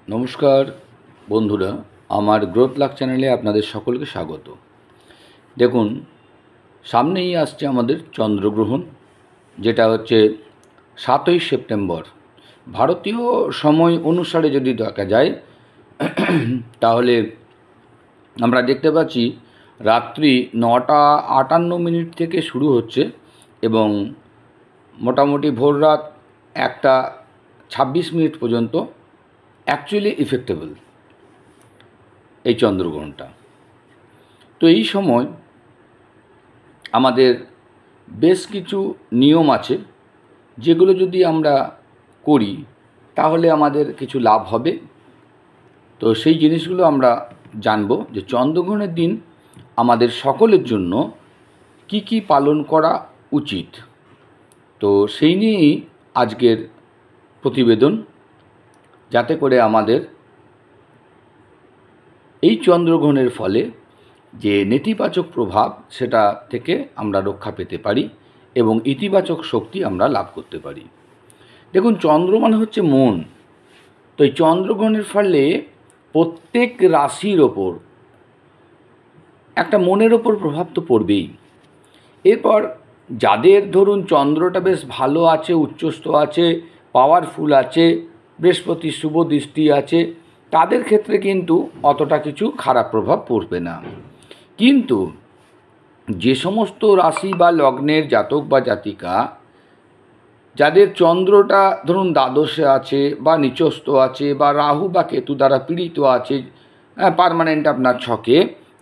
নমস্কার বন্ধুরা, আমার গ্রোথ লাক চ্যানেলে আপনাদের সকলকে স্বাগত। দেখুন, সামনেই আসছে আমাদের চন্দ্রগ্রহণ, যেটা হচ্ছে 7ই সেপ্টেম্বর। ভারতীয় সময় অনুসারে যদি দেখা যায় তাহলে আমরা দেখতে পাচ্ছি রাত্রি 9:58 থেকে শুরু হচ্ছে এবং মোটামুটি ভোর রাত 1:26 পর্যন্ত অ্যাকচুয়ালি ইফেক্টেবল এই চন্দ্রগ্রহণটা। তো এই সময় আমাদের বেশ কিছু নিয়ম আছে, যেগুলো যদি আমরা করি তাহলে আমাদের কিছু লাভ হবে। তো সেই জিনিসগুলো আমরা জানব যে চন্দ্রগ্রহণের দিন আমাদের সকলের জন্য কি কি পালন করা উচিত। তো সেই নিয়েই আজকের প্রতিবেদন, যাতে করে আমাদের এই চন্দ্রগ্রহণের ফলে যে নেতিবাচক প্রভাব সেটা থেকে আমরা রক্ষা পেতে পারি এবং ইতিবাচক শক্তি আমরা লাভ করতে পারি। দেখুন, চন্দ্র মানে হচ্ছে মন। তো এই চন্দ্রগ্রহণের ফলে প্রত্যেক রাশির ওপর একটা মনের ওপর প্রভাব তো পড়বেই। এরপর যাদের ধরুন চন্দ্রটা বেশ ভালো আছে, উচ্চস্থ আছে, পাওয়ারফুল আছে, বৃহস্পতির শুভ দৃষ্টি আছে, তাদের ক্ষেত্রে কিন্তু অতটা কিছু খারাপ প্রভাব পড়বে না। কিন্তু যে সমস্ত রাশি বা লগ্নের জাতক বা জাতিকা যাদের চন্দ্রটা ধরুন দ্বাদশে আছে বা নিচস্থ আছে বা রাহু বা কেতু দ্বারা পীড়িত আছে পার্মানেন্ট আপনার ছকে,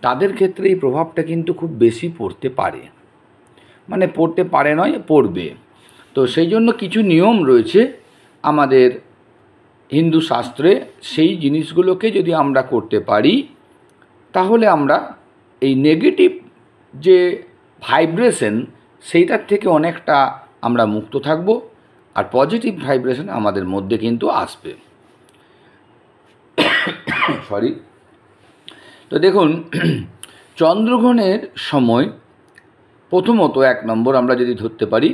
তাদের ক্ষেত্রে এই প্রভাবটা কিন্তু খুব বেশি পড়তে পারে, মানে পড়তে পারে নয়, পড়বে। তো সেই জন্য কিছু নিয়ম রয়েছে আমাদের হিন্দু শাস্ত্রে। সেই জিনিসগুলোকে যদি আমরা করতে পারি তাহলে আমরা এই নেগেটিভ যে ভাইব্রেশন সেইটার থেকে অনেকটা আমরা মুক্ত থাকব, আর পজিটিভ ভাইব্রেশন আমাদের মধ্যে কিন্তু আসবে। সরি। তো দেখুন, চন্দ্রগ্রহণের সময় প্রথমত 1 নম্বর আমরা যদি ধরতে পারি,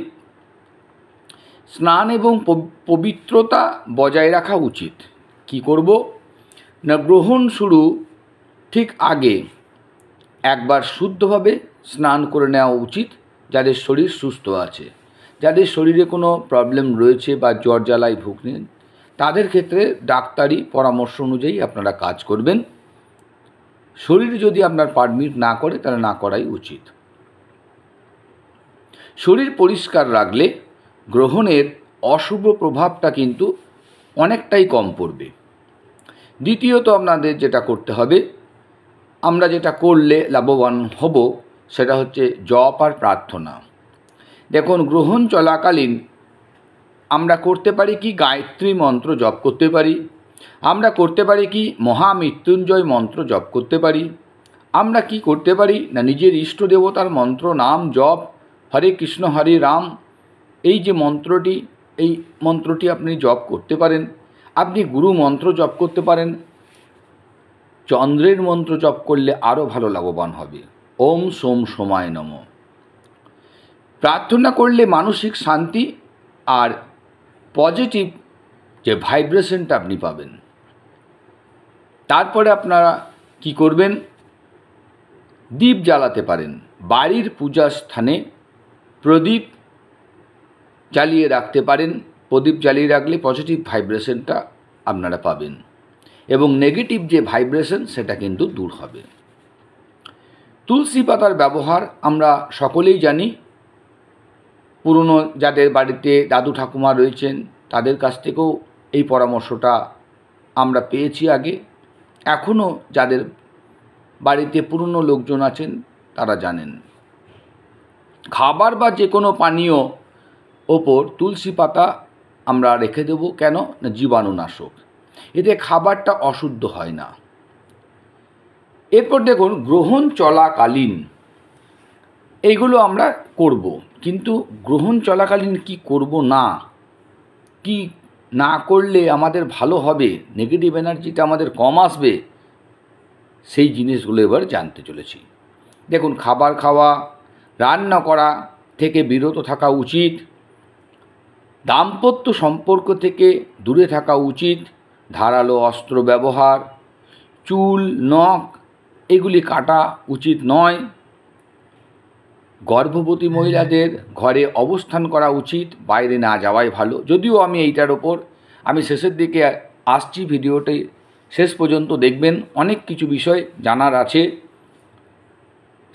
স্নান এবং পবিত্রতা বজায় রাখা উচিত। কি করব না, গ্রহণ শুরু ঠিক আগে একবার শুদ্ধভাবে স্নান করে নেওয়া উচিত। যাদের শরীর সুস্থ আছে, যাদের শরীরে কোনো প্রবলেম রয়েছে বা জ্বর জ্বালায় ভুগছেন, তাদের ক্ষেত্রে ডাক্তারি পরামর্শ অনুযায়ী আপনারা কাজ করবেন। শরীর যদি আপনার পারমিট না করে তাহলে না করাই উচিত। শরীর পরিষ্কার রাখলে গ্রহণের অশুভ প্রভাবটা কিন্তু অনেকটাই কম পড়বে। দ্বিতীয়ত আপনাদের যেটা করতে হবে, আমরা যেটা করলে লাভবান হব, সেটা হচ্ছে জপ আর প্রার্থনা। দেখুন, গ্রহণ চলাকালীন আমরা করতে পারি কি, গায়ত্রী মন্ত্র জপ করতে পারি, আমরা করতে পারি কি মহামৃত্যুঞ্জয় মন্ত্র জপ করতে পারি, আমরা কি করতে পারি না নিজের ইষ্ট দেবতার মন্ত্র নাম জপ, হরে কৃষ্ণ হরে রাম, এই যে মন্ত্রটি, এই মন্ত্রটি আপনি জপ করতে পারেন। আপনি গুরু মন্ত্র জপ করতে পারেন। চন্দ্রের মন্ত্র জপ করলে আরও ভালো লাভবান হবে, ওম সোম সোমায় নম। প্রার্থনা করলে মানসিক শান্তি আর পজিটিভ যে ভাইব্রেশনটা আপনি পাবেন। তারপরে আপনারা কি করবেন, দীপ জ্বালাতে পারেন। বাড়ির পূজা স্থানে প্রদীপ জ্বালিয়ে রাখতে পারেন। প্রদীপ জ্বালিয়ে রাখলে পজিটিভ ভাইব্রেশনটা আপনারা পাবেন এবং নেগেটিভ যে ভাইব্রেশন সেটা কিন্তু দূর হবে। তুলসী পাতার ব্যবহার আমরা সকলেই জানি। পুরনো যাদের বাড়িতে দাদু ঠাকুমা রয়েছেন তাদের কাছ থেকেও এই পরামর্শটা আমরা পেয়েছি আগে। এখনও যাদের বাড়িতে পুরনো লোকজন আছেন তারা জানেন। খাবার বা যে কোনো পানীয় ওপর তুলসী পাতা আমরা রেখে দেব, কেন না জীবাণুনাশক, এতে খাবারটা অশুদ্ধ হয় না। এরপর দেখুন, গ্রহণ চলাকালীন এইগুলো আমরা করব, কিন্তু গ্রহণ চলাকালীন কি করব না, কি না করলে আমাদের ভালো হবে, নেগেটিভ এনার্জিটা আমাদের কম আসবে, সেই জিনিসগুলো এবার জানতে চলেছি। দেখুন, খাবার খাওয়া, রান্না করা থেকে বিরত থাকা উচিত, দাম্পত্য সম্পর্ক থেকে দূরে থাকা উচিত, ধারালো অস্ত্র ব্যবহার, চুল নখ এগুলি কাটা উচিত নয়। গর্ভবতী মহিলাদের ঘরে অবস্থান করা উচিত, বাইরে না যাওয়াই ভালো। যদিও আমি এইটার ওপর শেষের দিকে আসছি, ভিডিওটি শেষ পর্যন্ত দেখবেন, অনেক কিছু বিষয় জানার আছে।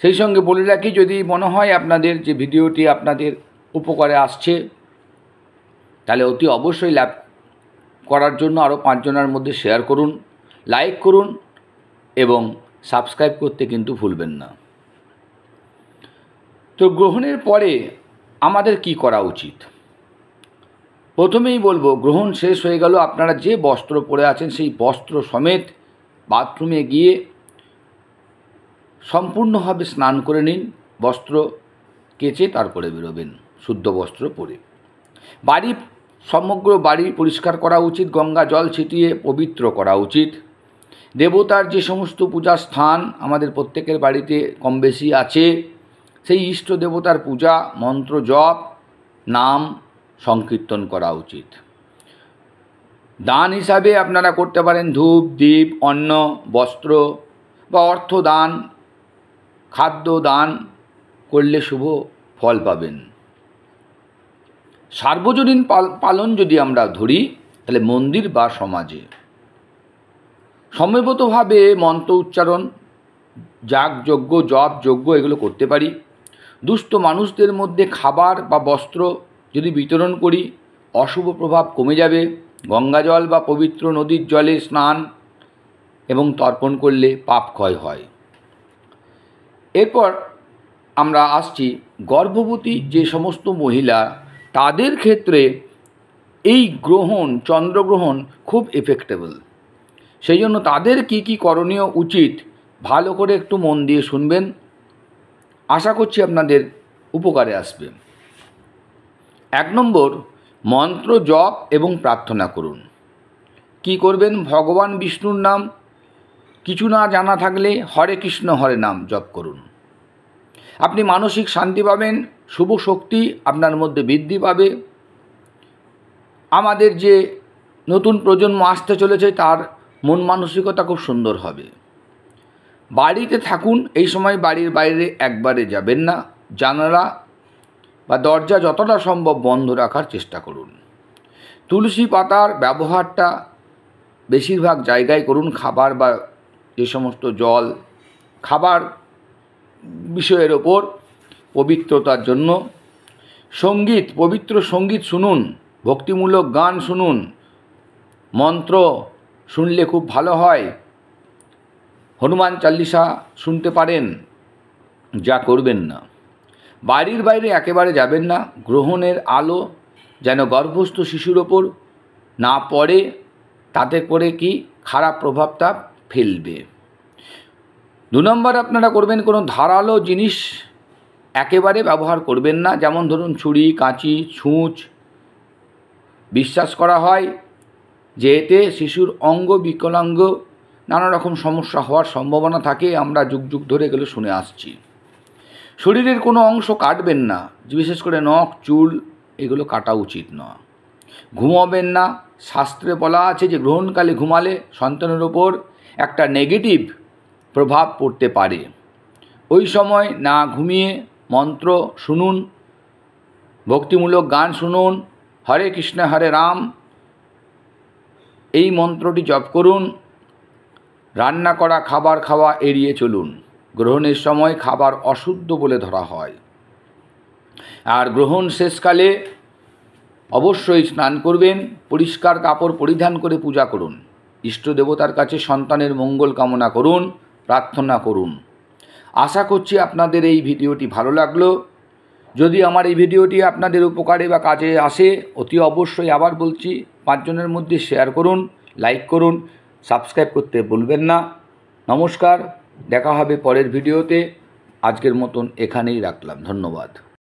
সেই সঙ্গে বলে রাখি, যদি মনে হয় আপনাদের যে ভিডিওটি আপনাদের উপকারে আসছে, তাহলে অতি অবশ্যই লাইক করার জন্য আরও 5 জনের মধ্যে শেয়ার করুন, লাইক করুন এবং সাবস্ক্রাইব করতে কিন্তু ভুলবেন না। তো গ্রহণের পরে আমাদের কি করা উচিত? প্রথমেই বলবো, গ্রহণ শেষ হয়ে গেল, আপনারা যে বস্ত্র পরে আছেন সেই বস্ত্র সমেত বাথরুমে গিয়ে সম্পূর্ণভাবে স্নান করে নিন, বস্ত্র কেচে তারপরে বেরোবেন শুদ্ধ বস্ত্র পরে। সমগ্র বাড়ি পরিষ্কার করা উচিত, গঙ্গা জল ছিটিয়ে পবিত্র করা উচিত। দেবতার যে সমস্ত পূজার স্থান আমাদের প্রত্যেকের বাড়িতে কম বেশি আছে, সেই ইষ্ট দেবতার পূজা, মন্ত্র জপ, নাম সংকীর্তন করা উচিত। দান হিসাবে আপনারা করতে পারেন ধূপ, দীপ, অন্ন, বস্ত্র বা অর্থ দান, খাদ্য দান করলে শুভ ফল পাবেন। সার্বজনীন পালন যদি আমরা ধরি, তাহলে মন্দির বা সমাজে সমবেতভাবে মন্ত্র উচ্চারণ, যাগযজ্ঞ, জপ যজ্ঞ এগুলো করতে পারি। দুস্থ মানুষদের মধ্যে খাবার বা বস্ত্র যদি বিতরণ করি, অশুভ প্রভাব কমে যাবে। গঙ্গাজল বা পবিত্র নদীর জলে স্নান এবং তর্পণ করলে পাপ ক্ষয় হয়। এরপর আমরা আসছি গর্ভবতী যে সমস্ত মহিলা, তাদের ক্ষেত্রে এই গ্রহণ, চন্দ্রগ্রহণ খুব এফেক্টেবল। সেই জন্য তাদের কি কি করণীয় উচিত ভালো করে একটু মন দিয়ে শুনবেন, আশা করছি আপনাদের উপকারে আসবে। 1 নম্বর, মন্ত্র জপ এবং প্রার্থনা করুন। কি করবেন? ভগবান বিষ্ণুর নাম, কিছু না জানা থাকলে হরে কৃষ্ণ হরে নাম জপ করুন। আপনি মানসিক শান্তি পাবেন, শুভ শক্তি আপনার মধ্যে বৃদ্ধি পাবে। আমাদের যে নতুন প্রজন্ম আসতে চলেছে, তার মন মানসিকতা খুব সুন্দর হবে। বাড়িতে থাকুন, এই সময় বাড়ির বাইরে একবারে যাবেন না। জানালা বা দরজা যতটা সম্ভব বন্ধ রাখার চেষ্টা করুন। তুলসী পাতার ব্যবহারটা বেশিরভাগ জায়গায় করুন, খাবার বা যে সমস্ত জল, খাবার বিষয়ের ওপর পবিত্রতার জন্য। সঙ্গীত, পবিত্র সঙ্গীত শুনুন, ভক্তিমূলক গান শুনুন, মন্ত্র শুনলে খুব ভালো হয়। হনুমান চালিসা শুনতে পারেন, যা করবেন না। বাড়ির বাইরে একেবারে যাবেন না। গ্রহণের আলো যেন গর্ভস্থ শিশুর ওপর না পড়ে, তাতে করে কি খারাপ প্রভাবটা ফেলবে। 2 নম্বর, আপনারা করবেন কোনো ধারালো জিনিস একেবারে ব্যবহার করবেন না, যেমন ধরুন ছুরি, কাঁচি, ছুঁচ। বিশ্বাস করা হয় যে এতে শিশুর অঙ্গ বিকলাঙ্গ নানা রকম সমস্যা হওয়ার সম্ভাবনা থাকে, আমরা যুগ যুগ ধরে এগুলো শুনে আসছি। শরীরের কোনো অংশ কাটবেন না, বিশেষ করে নখ, চুল এগুলো কাটা উচিত নয়। ঘুমাবেন না, শাস্ত্রে বলা আছে যে গ্রহণকালে ঘুমালে সন্তানের ওপর একটা নেগেটিভ প্রভাব পড়তে পারে। ওই সময় না ঘুমিয়ে মন্ত্র শুনুন, ভক্তিমূলক গান শুনুন, হরে কৃষ্ণ হরে রাম এই মন্ত্রটি জপ করুন। রান্না করা খাবার খাওয়া এড়িয়ে চলুন। গ্রহণের সময় খাবার অশুদ্ধ বলে ধরা হয়। আর গ্রহণ শেষকালে অবশ্যই স্নান করবেন, পরিষ্কার কাপড় পরিধান করে পূজা করুন, ইষ্ট দেবতার কাছে সন্তানের মঙ্গল কামনা করুন, প্রার্থনা করুন। আশা করছি আপনাদের এই ভিডিওটি ভালো লাগলো। যদি আমার এই ভিডিওটি আপনাদের উপকারে বা কাজে আসে, অতি অবশ্যই আবার বলছি 5 জনের মধ্যে শেয়ার করুন, লাইক করুন, সাবস্ক্রাইব করতে ভুলবেন না। নমস্কার, দেখা হবে পরের ভিডিওতে। আজকের মতন এখানেই রাখলাম, ধন্যবাদ।